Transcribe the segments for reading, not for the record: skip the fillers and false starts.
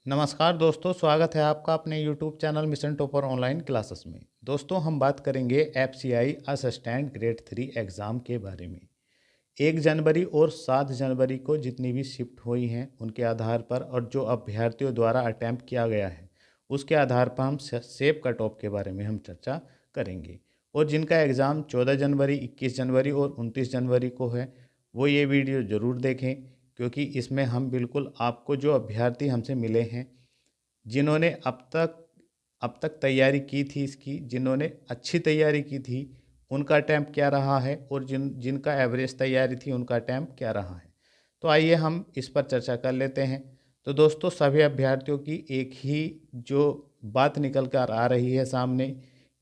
नमस्कार दोस्तों, स्वागत है आपका अपने YouTube channel mission topper online classes में। दोस्तों, हम बात करेंगे FCI असिस्टेंट ग्रेड 3 एग्ज़ाम के बारे में। 1 जनवरी और 7 जनवरी को जितनी भी शिफ्ट हुई हैं उनके आधार पर और जो अभ्यर्थियों द्वारा अटैम्प्ट किया गया है उसके आधार पर हम सेफ कट ऑफ के बारे में हम चर्चा करेंगे। और जिनका एग्ज़ाम 14 जनवरी, 21 जनवरी और 29 जनवरी को है वो ये वीडियो ज़रूर देखें, क्योंकि इसमें हम बिल्कुल आपको जो अभ्यर्थी हमसे मिले हैं जिन्होंने अब तक तैयारी की थी, इसकी जिन्होंने अच्छी तैयारी की थी उनका अटैम्प्ट क्या रहा है और जिनका एवरेज तैयारी थी उनका अटैम्प्ट क्या रहा है। तो आइए हम इस पर चर्चा कर लेते हैं। तो दोस्तों, सभी अभ्यर्थियों की एक ही जो बात निकल कर आ रही है सामने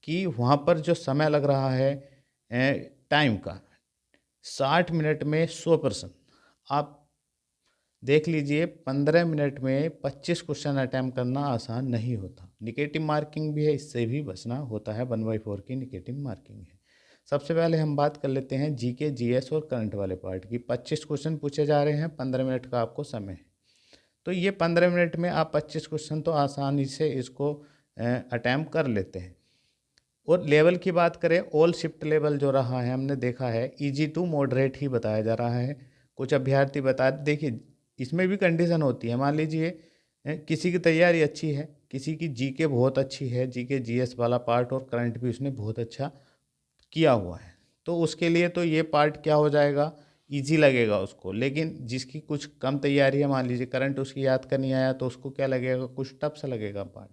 कि वहाँ पर जो समय लग रहा है टाइम का 60 मिनट में 100%। आप देख लीजिए, 15 मिनट में 25 क्वेश्चन अटैम्प्ट करना आसान नहीं होता। निगेटिव मार्किंग भी है, इससे भी बचना होता है। 1/4 की निगेटिव मार्किंग है। सबसे पहले हम बात कर लेते हैं जीके, जीएस और करंट वाले पार्ट की। 25 क्वेश्चन पूछे जा रहे हैं, 15 मिनट का आपको समय है। तो ये 15 मिनट में आप 25 क्वेश्चन तो आसानी से इसको अटैम्प्ट कर लेते हैं। और लेवल की बात करें, ऑल शिफ्ट लेवल जो रहा है हमने देखा है ईजी टू मॉडरेट ही बताया जा रहा है। कुछ अभ्यर्थी बता, देखिए इसमें भी कंडीशन होती है। मान लीजिए किसी की तैयारी अच्छी है, किसी की जीके बहुत अच्छी है, जीके जीएस वाला पार्ट और करंट भी उसने बहुत अच्छा किया हुआ है, तो उसके लिए तो ये पार्ट क्या हो जाएगा, इजी लगेगा उसको। लेकिन जिसकी कुछ कम तैयारी है, मान लीजिए करंट उसकी याद कर नहीं आया, तो उसको क्या लगेगा, कुछ टफ सा लगेगा पार्ट।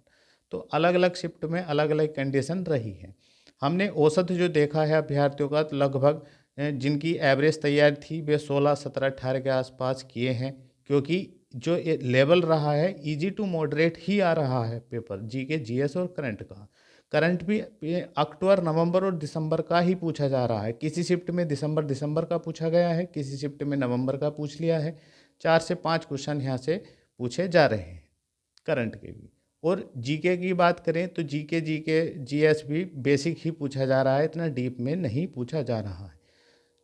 तो अलग अलग शिफ्ट में अलग अलग कंडीशन रही है। हमने औसत जो देखा है अभ्यर्थियों का, तो लगभग जिनकी एवरेज तैयारी थी वे 16, 17, 18 के आसपास किए हैं, क्योंकि जो लेवल रहा है इजी टू मॉडरेट ही आ रहा है पेपर जीके, जीएस और करंट का। करंट भी अक्टूबर, नवंबर और दिसंबर का ही पूछा जा रहा है। किसी शिफ्ट में दिसंबर का पूछा गया है, किसी शिफ्ट में नवंबर का पूछ लिया है। 4 से 5 क्वेश्चन यहाँ से पूछे जा रहे हैं करंट के भी। और जीके की बात करें तो जीके जीएस भी बेसिक ही पूछा जा रहा है, इतना डीप में नहीं पूछा जा रहा है।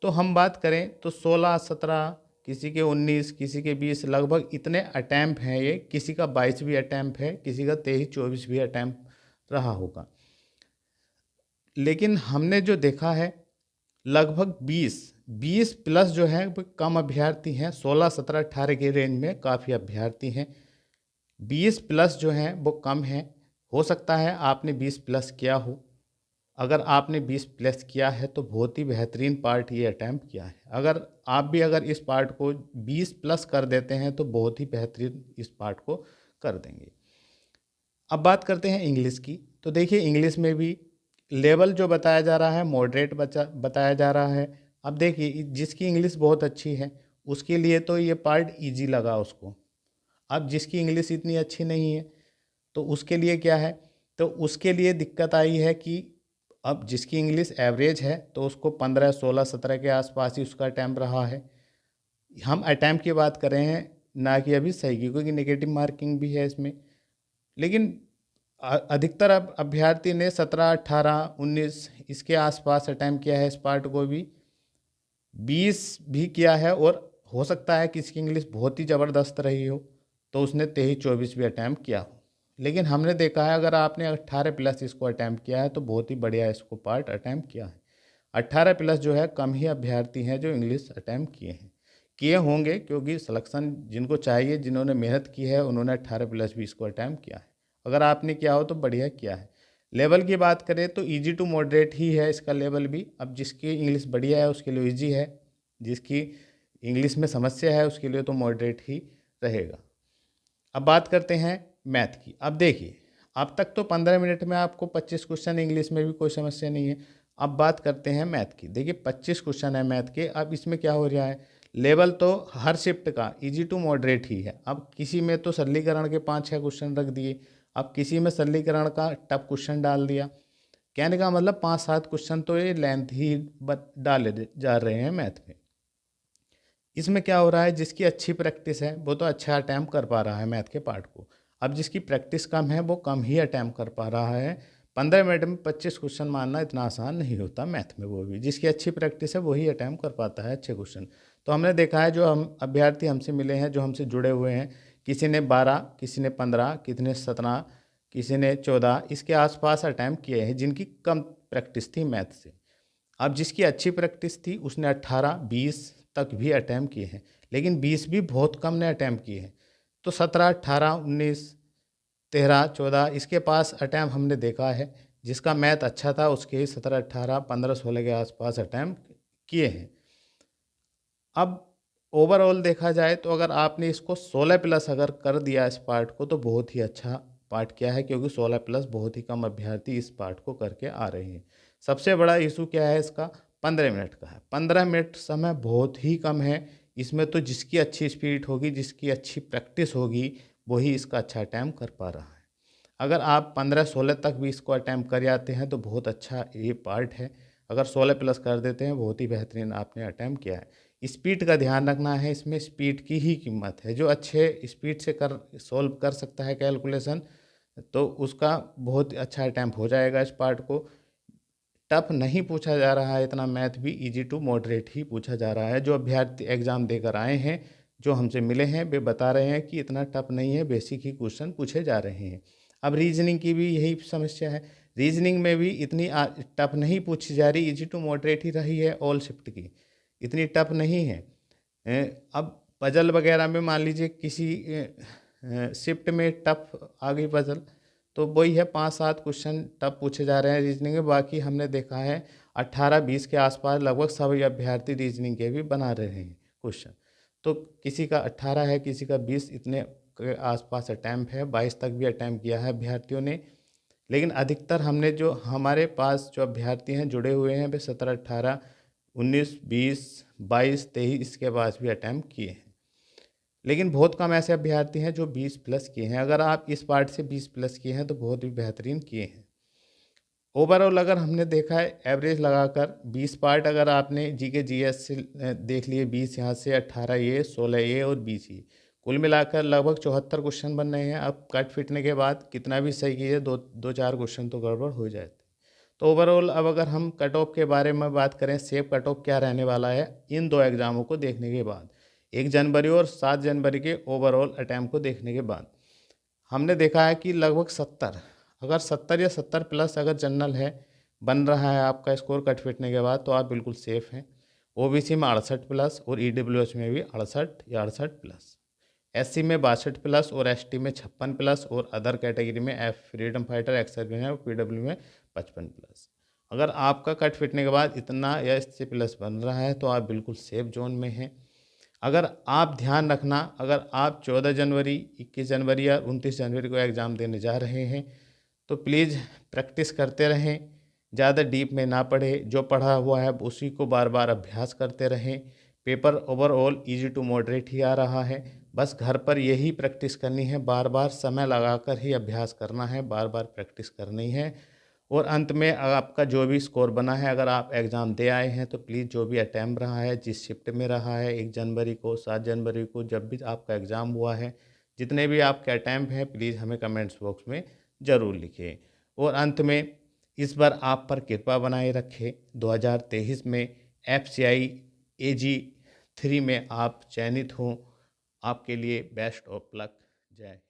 तो हम बात करें तो 16, 17, किसी के 19, किसी के 20, लगभग इतने अटैम्प्ट हैं ये। किसी का 22 भी अटैम्प्ट है, किसी का 23, 24 भी अटैम्प्ट रहा होगा। लेकिन हमने जो देखा है लगभग 20 प्लस जो है वो कम अभ्यर्थी हैं। 16, 17, 18 के रेंज में काफ़ी अभ्यर्थी हैं। 20 प्लस जो हैं वो कम हैं। हो सकता है आपने 20 प्लस किया हो। अगर आपने 20 प्लस किया है तो बहुत ही बेहतरीन पार्ट ये अटैम्प्ट किया है। अगर इस पार्ट को 20 प्लस कर देते हैं तो बहुत ही बेहतरीन इस पार्ट को कर देंगे। अब बात करते हैं इंग्लिश की। तो देखिए, इंग्लिश में भी लेवल जो बताया जा रहा है मॉडरेट बताया जा रहा है। अब देखिए, जिसकी इंग्लिश बहुत अच्छी है उसके लिए तो ये पार्ट इजी लगा उसको। अब जिसकी इंग्लिश इतनी अच्छी नहीं है तो उसके लिए क्या है, तो उसके लिए दिक्कत आई है कि अब जिसकी इंग्लिश एवरेज है तो उसको 15, 16, 17 के आसपास ही उसका अटैम्प्ट रहा है। हम अटैम्प्ट की बात कर रहे हैं, ना कि अभी सही की, क्योंकि नेगेटिव मार्किंग भी है इसमें। लेकिन अधिकतर अब अभ्यर्थी ने 17, 18, 19 इसके आसपास अटैम्प्ट किया है इस पार्ट को भी। 20 भी किया है, और हो सकता है कि इसकी इंग्लिश बहुत ही ज़बरदस्त रही हो तो उसने 23, 24 भी अटैम्प्ट किया हो। लेकिन हमने देखा है अगर आपने 18 प्लस इसको अटैम्प्ट किया है तो बहुत ही बढ़िया इसको पार्ट अटैम्प्ट किया है। 18 प्लस जो है कम ही अभ्यर्थी हैं जो इंग्लिश अटैम्प्ट किए होंगे, क्योंकि सिलेक्शन जिनको चाहिए, जिन्होंने मेहनत की है, उन्होंने 18 प्लस भी इसको अटैम्प्ट किया है। अगर आपने किया हो तो बढ़िया किया है। लेवल की बात करें तो इजी टू मॉडरेट ही है इसका लेवल भी। अब जिसकी इंग्लिश बढ़िया है उसके लिए इजी है, जिसकी इंग्लिश में समस्या है उसके लिए तो मॉडरेट ही रहेगा। अब बात करते हैं मैथ की। अब देखिए, अब तक तो 15 मिनट में आपको 25 क्वेश्चन इंग्लिश में भी कोई समस्या नहीं है। अब बात करते हैं मैथ की। देखिए 25 क्वेश्चन है मैथ के। अब इसमें क्या हो रहा है, लेवल तो हर शिफ्ट का इजी टू मॉडरेट ही है। अब किसी में तो सरलीकरण के 5-6 क्वेश्चन रख दिए, अब किसी में सरलीकरण का टफ क्वेश्चन डाल दिया। कहने का मतलब 5-7 क्वेश्चन तो ये लेंथ ही डाले जा रहे हैं मैथ में। इसमें क्या हो रहा है, जिसकी अच्छी प्रैक्टिस है वो तो अच्छा अटैम्प्ट कर पा रहा है मैथ के पार्ट को। अब जिसकी प्रैक्टिस कम है वो कम ही अटैम्प्ट कर पा रहा है। 15 मिनट में 25 क्वेश्चन मारना इतना आसान नहीं होता मैथ में। वो भी जिसकी अच्छी प्रैक्टिस है वही अटैम्प्ट कर पाता है अच्छे क्वेश्चन। तो हमने देखा है, जो हम अभ्यर्थी हमसे मिले हैं, जो हमसे जुड़े हुए हैं, किसी ने 12, किसी ने 15, किसी ने 17, किसी ने 14 इसके आसपास अटैम्प्ट किए हैं जिनकी कम प्रैक्टिस थी मैथ से। अब जिसकी अच्छी प्रैक्टिस थी उसने 18, 20 तक भी अटैम्प्ट किए हैं, लेकिन 20 भी बहुत कम ने अटैम्प्ट किए हैं। तो 17, 18, 19, 13, 14 इसके पास अटैम्प्ट हमने देखा है। जिसका मैथ अच्छा था उसके 17, 18, 15, 16 के आसपास अटैम्प्ट किए हैं। अब ओवरऑल देखा जाए तो अगर आपने इसको 16 प्लस अगर कर दिया इस पार्ट को तो बहुत ही अच्छा पार्ट किया है, क्योंकि 16 प्लस बहुत ही कम अभ्यर्थी इस पार्ट को करके आ रहे हैं। सबसे बड़ा इशू क्या है इसका, 15 मिनट का है। 15 मिनट समय बहुत ही कम है। इसमें तो जिसकी अच्छी स्पीड होगी, जिसकी अच्छी प्रैक्टिस होगी, वही इसका अच्छा अटैम्प्ट कर पा रहा है। अगर आप 15-16 तक भी इसको अटैम्प्ट कर जाते हैं तो बहुत अच्छा ये पार्ट है। अगर 16 प्लस कर देते हैं बहुत ही बेहतरीन आपने अटैम्प्ट किया है। स्पीड का ध्यान रखना है, इसमें स्पीड की ही कीमत है। जो अच्छे स्पीड से सॉल्व कर सकता है कैलकुलेशन, तो उसका बहुत अच्छा अटैम्प्ट हो जाएगा। इस पार्ट को टफ नहीं पूछा जा रहा है, इतना मैथ भी इजी टू मॉडरेट ही पूछा जा रहा है। जो अभ्यर्थी एग्ज़ाम देकर आए हैं, जो हमसे मिले हैं, वे बता रहे हैं कि इतना टफ नहीं है, बेसिक ही क्वेश्चन पूछे जा रहे हैं। अब रीजनिंग की भी यही समस्या है। रीजनिंग में भी इतनी टफ नहीं पूछी जा रही, इजी टू मॉडरेट ही रही है ऑल शिफ्ट की, इतनी टफ नहीं है। अब पजल वगैरह में मान लीजिए किसी शिफ्ट में टफ आ गई पजल, तो वही है 5-7 क्वेश्चन टफ पूछे जा रहे हैं रीजनिंग में। बाकी हमने देखा है 18-20 के आसपास लगभग सभी अभ्यर्थी रीजनिंग के भी बना रहे हैं क्वेश्चन। तो किसी का 18 है, किसी का 20, इतने के आसपास अटैम्प्ट है। 22 तक भी अटैम्प्ट किया है अभ्यर्थियों ने। लेकिन अधिकतर हमने जो हमारे पास जो अभ्यर्थी हैं जुड़े हुए हैं वे 17, 18, 19, 20, 22, 23 इसके पास भी अटैम्प्ट किए हैं। लेकिन बहुत कम ऐसे अभ्यर्थी हैं जो 20 प्लस किए हैं। अगर आप इस पार्ट से 20 प्लस किए हैं तो बहुत ही बेहतरीन किए हैं। ओवरऑल अगर हमने देखा है एवरेज लगाकर 20 पार्ट अगर आपने जीके जीएस से देख लिए, 20 यहाँ से, 18 ये, 16 ये और 20 ये, कुल मिलाकर लगभग 74 क्वेश्चन बन रहे हैं। अब कट फिटने के बाद कितना भी सही कीजिए, दो चार क्वेश्चन तो गड़बड़ हो जाते हैं। तो ओवरऑल अब अगर हम कट ऑफ के बारे में बात करें, सेफ कट ऑफ क्या रहने वाला है इन दो एग्ज़ामों को देखने के बाद, 1 जनवरी और 7 जनवरी के ओवरऑल अटैम्प्ट को देखने के बाद, हमने देखा है कि लगभग 70, अगर 70 या 70 प्लस अगर जनरल है बन रहा है आपका स्कोर कट फिटने के बाद, तो आप बिल्कुल सेफ़ हैं। ओबीसी में 68 प्लस और ईडब्ल्यूएस में भी 68 या 68 प्लस, एससी में 62 प्लस और एसटी में 56 प्लस और अदर कैटेगरी में F freedom fighter, ex serviceman और पीडब्ल्यू में 55 प्लस। अगर आपका कट फिटने के बाद इतना या इससे प्लस बन रहा है तो आप बिल्कुल सेफ जोन में हैं। अगर आप ध्यान रखना, अगर आप 14 जनवरी, 21 जनवरी या 29 जनवरी को एग्ज़ाम देने जा रहे हैं तो प्लीज़ प्रैक्टिस करते रहें, ज़्यादा डीप में ना पढ़े, जो पढ़ा हुआ है उसी को बार बार अभ्यास करते रहें। Paper overall easy to moderate ही आ रहा है। बस घर पर यही प्रैक्टिस करनी है, बार बार समय लगाकर ही अभ्यास करना है, बार बार प्रैक्टिस करनी है। और अंत में आपका जो भी स्कोर बना है, अगर आप एग्ज़ाम दे आए हैं तो प्लीज़ जो भी अटैम्प्ट रहा है, जिस शिफ्ट में रहा है, 1 जनवरी को, 7 जनवरी को, जब भी आपका एग्ज़ाम हुआ है, जितने भी आपके अटैम्प्ट हैं प्लीज़ हमें कमेंट्स बॉक्स में ज़रूर लिखें। और अंत में इस बार आप पर कृपा बनाए रखें, 2023 में FCI AG 3 में आप चयनित हों। आपके लिए बेस्ट ऑफ लक। जय हिंद।